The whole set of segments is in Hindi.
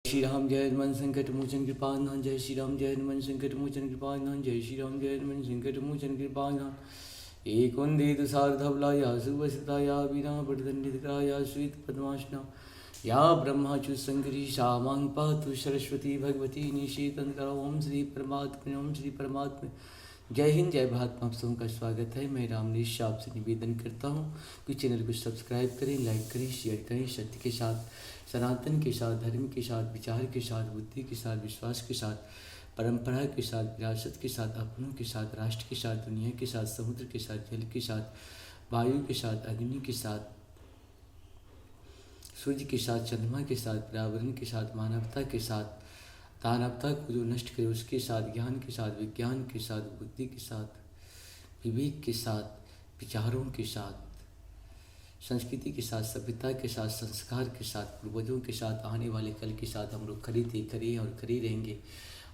श्री राम जय हनुमान संकट मोचन कृपानाथ। जय श्री राम जय हनुमान संकट मोचन कृपानाथ। जय श्री राम जय हनुमान संकट मोचन कृपानाथ। एक वंदे तुषार धवलाया सुवसताया वीरा वर्धन्यया श्वेत पद्मासना या ब्रह्माचु शंकरी शामां पातु सरस्वती भगवती निषेतन करो। ओम श्री परमात्मा ओम श्री परमात्मा। जय हिंद जय भारत। आप सबों का स्वागत है। मैं रामनीश आपसे निवेदन करता हूँ कि चैनल को सब्सक्राइब करें, लाइक करें, शेयर करें। सत्य के साथ, सनातन के साथ, धर्म के साथ, विचार के साथ, बुद्धि के साथ, विश्वास के साथ, परंपरा के साथ, विरासत के साथ, अपनों के साथ, राष्ट्र के साथ, दुनिया के साथ, समुद्र के साथ, जल के साथ, वायु के साथ, अग्नि के साथ, सूर्य के साथ, चंद्रमा के साथ, पर्यावरण के साथ, मानवता के साथ, दानवता को जो नष्ट करे उसके साथ, ज्ञान के साथ, विज्ञान के साथ, बुद्धि के साथ, विवेक के साथ, विचारों के साथ, संस्कृति के साथ, सभ्यता के साथ, संस्कार के साथ, पूर्वजों के साथ, आने वाले कल के साथ हम लोग खड़े थे, खड़े और खड़े रहेंगे।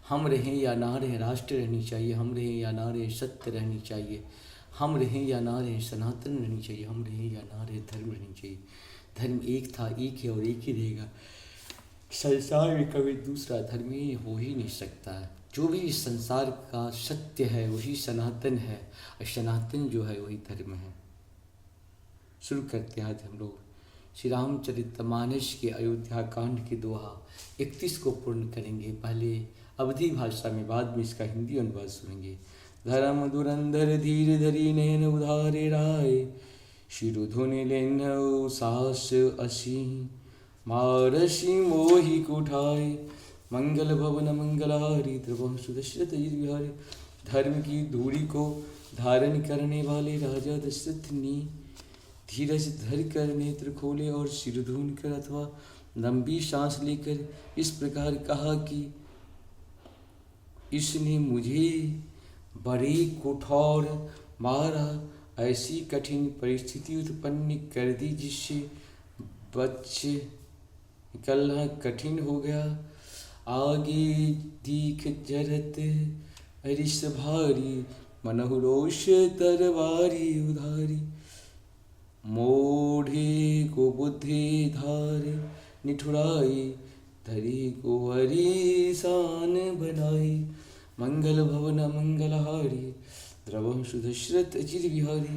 हम रहें या ना रहें, राष्ट्र रहनी चाहिए। हम रहें या ना रहें, सत्य रहनी चाहिए। हम रहें या ना रहें, सनातन रहनी चाहिए। हम रहें या ना रहें, धर्म रहनी चाहिए। धर्म एक था, एक है और एक ही रहेगा। संसार में कभी दूसरा धर्म ही हो ही नहीं सकता है। जो भी इस संसार का सत्य है वही सनातन है, और सनातन जो है वही धर्म है। शुरू करते हैं आज हम लोग श्री रामचरितमानस के अयोध्या कांड के दोहा 31 को पूर्ण करेंगे। पहले अवधी भाषा में, बाद में इसका हिंदी अनुवाद सुनेंगे। धर्म धुरंधर धीर धरी नयन उधारे राय, शिरुधुन लेन्हौ सास असी, मारसी मोहि कुठाय, मंगल भवन मंगलहारी, द्रवह सुदशरथ बिहारी। धर्म की धूरी को धारण करने वाले राजा दशरथ ने धीरज धर कर नेत्र खोले और सिर धून कर अथवा लंबी सांस लेकर इस प्रकार कहा कि इसने मुझे बड़े कठोर मारा, ऐसी कठिन परिस्थिति उत्पन्न कर दी जिससे बच्चे निकलना कठिन हो गया। आगे दीख जरत अरिस भारी, मनहु रोष तरवारी उधारी, मोढ़े को बुद्धि धार निठुराई, धरी को हरिसान बनाई, मंगल भवन मंगलहारी, द्रवह सुदशरथ अचिर बिहारी।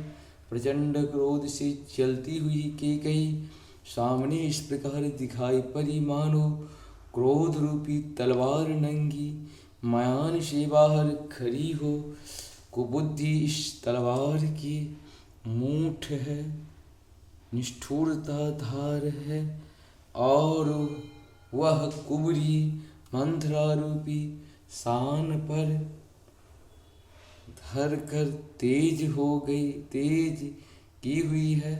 प्रचंड क्रोध से चलती हुई कैकेयी सामने इस प्रकार दिखाई पड़ी, मानो क्रोध रूपी तलवार नंगी मयान से बाहर खड़ी हो। कुबुद्धि इस तलवार की मूठ है, निष्ठुरता धार है, और वह कुबरी मंथरा रूपी सान पर धर कर तेज हो गई, तेज की हुई है।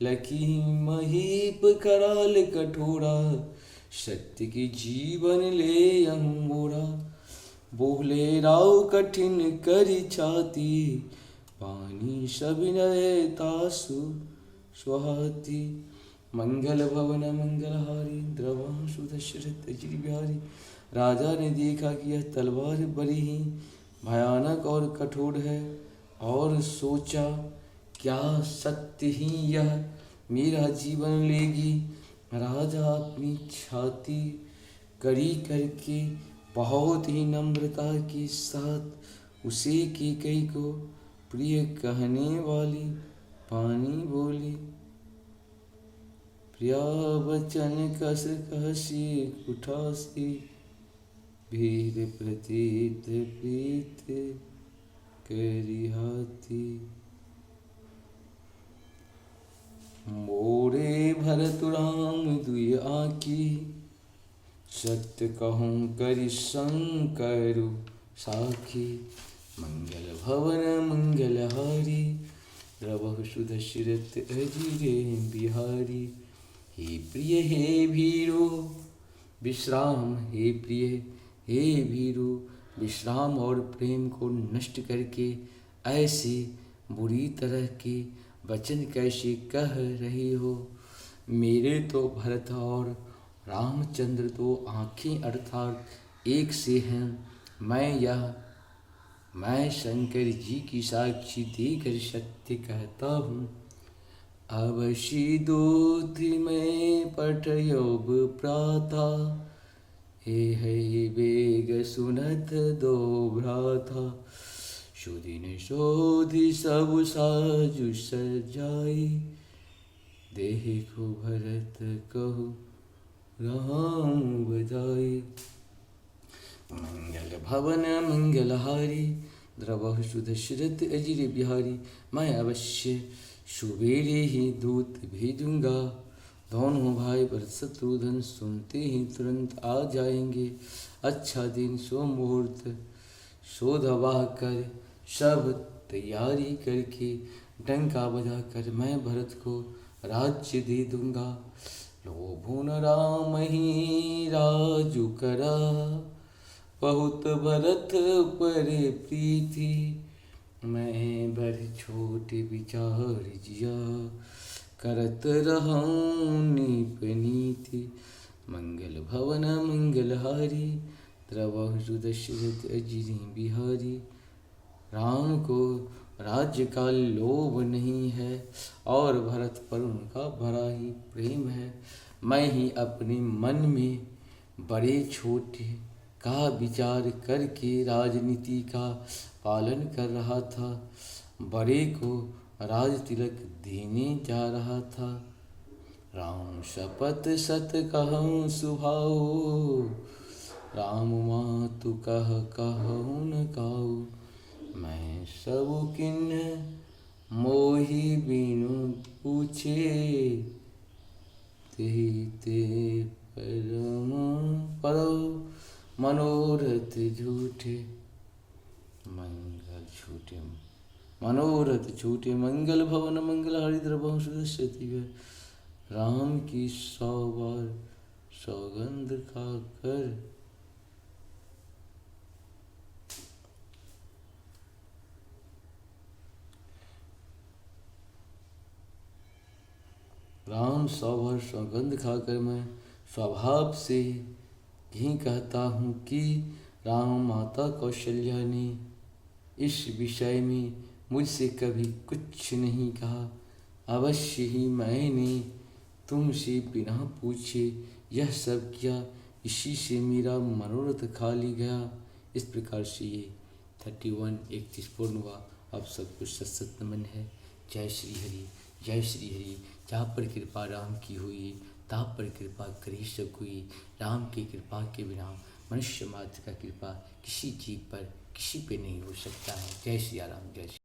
लकी महीप कराल कठोरा, सत्य की जीवन ले अंगोरा, बोले राव कठिन करी छाती, पानी सबिनय तासु स्वाति, मंगल भवन मंगलहारी, द्रवा सुदशरथ अचिर बिहारी। राजा ने देखा कि यह तलवार बड़ी ही भयानक और कठोर है, और सोचा क्या सत्य ही यह मेरा जीवन लेगी। राजा अपनी छाती कड़ी करके बहुत ही नम्रता के साथ उसे कैकेयी को प्रिय कहने वाली पानी बोली। प्रिया बचन कस कहसी कुठासी, भीर प्रतीत प्रीत करिहाती, मोरे भरत राम दुई आँखी, सत्य कहूँ करि शंकर साखी, मंगल भवन मंगलहारी, द्रवह सुदशरथ अजिर बिहारी। हे प्रिय हे भीरो विश्राम, हे प्रिय हे भीरो विश्राम और प्रेम को नष्ट करके ऐसे बुरी तरह के वचन कैसे कह रही हो। मेरे तो भरत और रामचंद्र तो आँखें अर्थात एक से हैं। मैं शंकर जी की साक्षी देकर सत्य कहता हूँ। अवशी दूध में पठयोग प्राता, हे बेग सुनत दो भ्राता, सुदिन सोधि सब साजु सजाई। देखो भरत कहु राम बधाई। मंगल भवन मंगलहारी, द्रवहु सुदशरथ अजिर बिहारी। मैं अवश्य सुबेरे ही दूत भेजूंगा, दोनों भाई भरत शत्रुघ्न सुनते ही तुरंत आ जाएंगे। अच्छा दिन सो मुहूर्त सो दबा कर, सब तैयारी करके डंका बजा कर मैं भरत को राज्य दे दूंगा। लोभो न राम ही राजु करा, बहुत भरत पर प्रीति। मैं बर छोट विचार जिया, करत रहूं नीप नीति। मंगल भवन मंगलहारी, द्रवहु सुदशरथ अजिर बिहारी। राम को राज्य का लोभ नहीं है और भरत पर उनका बड़ा ही प्रेम है। मैं ही अपने मन में बड़े छोटे का विचार करके राजनीति का पालन कर रहा था। बड़े को राज तिलक देने जा रहा था। राम शपथ सत कहूँ सुभाऊ, राम मातु कहूँ न काऊ। मैं सब किन्ह मोहि बिनु पूछे, ते परम परो मनोरथ झूठे। मंगल झूठे मनोरथ झूठे, मंगल भवन मंगलहारी, द्रवहु सुदशरथ। राम की 100 बार सौगंध खाकर राम 100 बार सौगंध खाकर मैं स्वभाव से ही कहता हूँ कि राम माता कौशल्या ने इस विषय में मुझसे कभी कुछ नहीं कहा। अवश्य ही मैंने तुमसे बिना पूछे यह सब किया, इसी से मेरा मनोरथ खाली गया। इस प्रकार से ये 31 31 पूर्ण हुआ। अब सब कुछ सत्सत नमन है। जय श्री हरि, जय श्री हरि। जहाँ पर कृपा राम की हुई, तहाँ पर कृपा करी सब कोई। राम की कृपा के बिना मनुष्य मात्र का कृपा किसी जीव पर किसी पे नहीं हो सकता है। जय श्री राम, जय श्री।